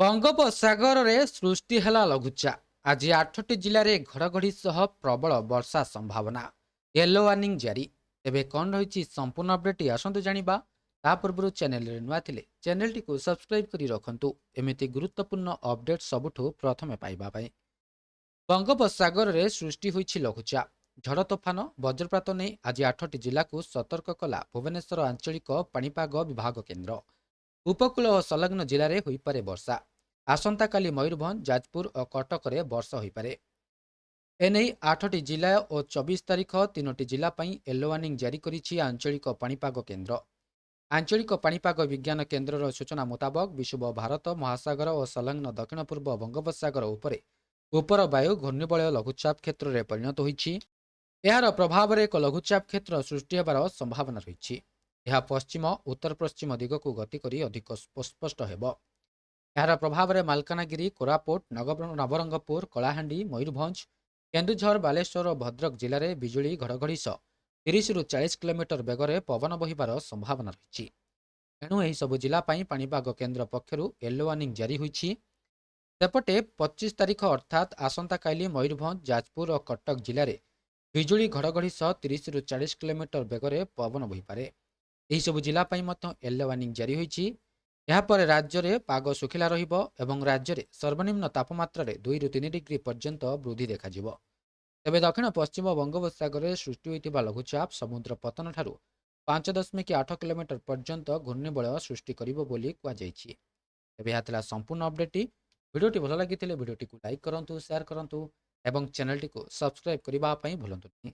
ବଙ୍ଗୋପସାଗରରେ ସୃଷ୍ଟି ହେଲା ଲଘୁଚାପ। ଆଜି 8ଟି ଜିଲ୍ଲାରେ ଘଡ଼ଘଡ଼ି ସହ ପ୍ରବଳ ବର୍ଷା ସମ୍ଭାବନା। ୟେଲୋ ୱାର୍ଣ୍ଣିଂ ଜାରି। ତେବେ କ'ଣ ରହିଛି ସମ୍ପୂର୍ଣ୍ଣ ଅପଡେଟ୍ ଆସନ୍ତୁ ଜାଣିବା। ତା ପୂର୍ବରୁ ଚ୍ୟାନେଲରେ ନୂଆ ଥିଲେ ଚ୍ୟାନେଲଟିକୁ ସବସ୍କ୍ରାଇବ୍ କରି ରଖନ୍ତୁ ଏମିତି ଗୁରୁତ୍ୱପୂର୍ଣ୍ଣ ଅପଡେଟ୍ ସବୁଠୁ ପ୍ରଥମେ ପାଇବା ପାଇଁ। ବଙ୍ଗୋପସାଗରରେ ସୃଷ୍ଟି ହୋଇଛି ଲଘୁଚାପ। ଝଡ଼ ତୋଫାନ ବଜ୍ରପାତ ନେଇ ଆଜି 8ଟି ଜିଲ୍ଲାକୁ ସତର୍କ କଲା ଭୁବନେଶ୍ୱର ଆଞ୍ଚଳିକ ପାଣିପାଗ ବିଭାଗ କେନ୍ଦ୍ର। ଉପକୂଳ ଓ ସଂଲଗ୍ନ ଜିଲ୍ଲାରେ ହୋଇପାରେ ବର୍ଷା। ଆସନ୍ତାକାଲି ମୟୂରଭଞ୍ଜ, ଯାଜପୁର ଓ କଟକରେ ବର୍ଷା ହୋଇପାରେ। ଏନେଇ 8ଟି ଜିଲ୍ଲା ଓ 24 ତାରିଖ 3ଟି ଜିଲ୍ଲା ପାଇଁ ୟେଲୋ ୱାର୍ଣ୍ଣିଂ ଜାରି କରିଛି ଆଞ୍ଚଳିକ ପାଣିପାଗ କେନ୍ଦ୍ର। ଆଞ୍ଚଳିକ ପାଣିପାଗ ବିଜ୍ଞାନ କେନ୍ଦ୍ରର ସୂଚନା ମୁତାବକ ବିଷୁବ ଭାରତ ମହାସାଗର ଓ ସଂଲଗ୍ନ ଦକ୍ଷିଣ ପୂର୍ବ ବଙ୍ଗୋପସାଗର ଉପରେ ଉପର ବାୟୁ ଘୂର୍ଣ୍ଣିବଳୟ ଲଘୁଚାପ କ୍ଷେତ୍ରରେ ପରିଣତ ହୋଇଛି। ଏହାର ପ୍ରଭାବରେ ଏକ ଲଘୁଚାପ କ୍ଷେତ୍ର ସୃଷ୍ଟି ହେବାର ସମ୍ଭାବନା ରହିଛି। ଏହା ପଶ୍ଚିମ ଉତ୍ତର ପଶ୍ଚିମ ଦିଗକୁ ଗତି କରି ଅଧିକ ସ୍ପଷ୍ଟ ହେବ। ଏହାର ପ୍ରଭାବରେ ମାଲକାନଗିରି, କୋରାପୁଟ, ନବରଙ୍ଗପୁର, କଳାହାଣ୍ଡି, ମୟୂରଭଞ୍ଜ, କେନ୍ଦୁଝର, ବାଲେଶ୍ୱର ଓ ଭଦ୍ରକ ଜିଲ୍ଲାରେ ବିଜୁଳି ଘଡ଼ଘଡ଼ି ସହ 30ରୁ 40 କିଲୋମିଟର ବେଗରେ ପବନ ବହିବାର ସମ୍ଭାବନା ରହିଛି। ଏଣୁ ଏହିସବୁ ଜିଲ୍ଲା ପାଇଁ ପାଣିପାଗ କେନ୍ଦ୍ର ପକ୍ଷରୁ ୟେଲୋ ୱାର୍ଣ୍ଣିଂ ଜାରି ହୋଇଛି। ସେପଟେ 25 ତାରିଖ ଅର୍ଥାତ୍ ଆସନ୍ତାକାଲି ମୟୂରଭଞ୍ଜ, ଯାଜପୁର ଓ କଟକ ଜିଲ୍ଲାରେ ବିଜୁଳି ଘଡ଼ଘଡ଼ି ସହ 30ରୁ 40 କିଲୋମିଟର ବେଗରେ ପବନ ବହିପାରେ। ଏହିସବୁ ଜିଲ୍ଲା ପାଇଁ ମଧ୍ୟ ୟେଲୋ ୱାର୍ଣ୍ଣିଂ ଜାରି ହୋଇଛି। ଏହାପରେ ରାଜ୍ୟରେ ପାଗ ଶୁଖିଲା ରହିବ ଏବଂ ରାଜ୍ୟରେ ସର୍ବନିମ୍ନ ତାପମାତ୍ରାରେ 2ରୁ 3 ଡିଗ୍ରୀ ପର୍ଯ୍ୟନ୍ତ ବୃଦ୍ଧି ଦେଖାଯିବ। ତେବେ ଦକ୍ଷିଣ ପଶ୍ଚିମ ବଙ୍ଗୋପସାଗରରେ ସୃଷ୍ଟି ହୋଇଥିବା ଲଘୁଚାପ ସମୁଦ୍ର ପତନଠାରୁ 5.8 କିଲୋମିଟର ପର୍ଯ୍ୟନ୍ତ ଘୂର୍ଣ୍ଣିବଳୟ ସୃଷ୍ଟି କରିବ ବୋଲି କୁହାଯାଇଛି। ତେବେ ଏହା ଥିଲା ସମ୍ପୂର୍ଣ୍ଣ ଅପଡେଟ୍। ଭିଡ଼ିଓଟି ଭଲ ଲାଗିଥିଲେ ଭିଡ଼ିଓଟିକୁ ଲାଇକ୍ କରନ୍ତୁ, ସେୟାର କରନ୍ତୁ ଏବଂ ଚ୍ୟାନେଲଟିକୁ ସବସ୍କ୍ରାଇବ୍ କରିବା ପାଇଁ ଭୁଲନ୍ତୁ ନାହିଁ।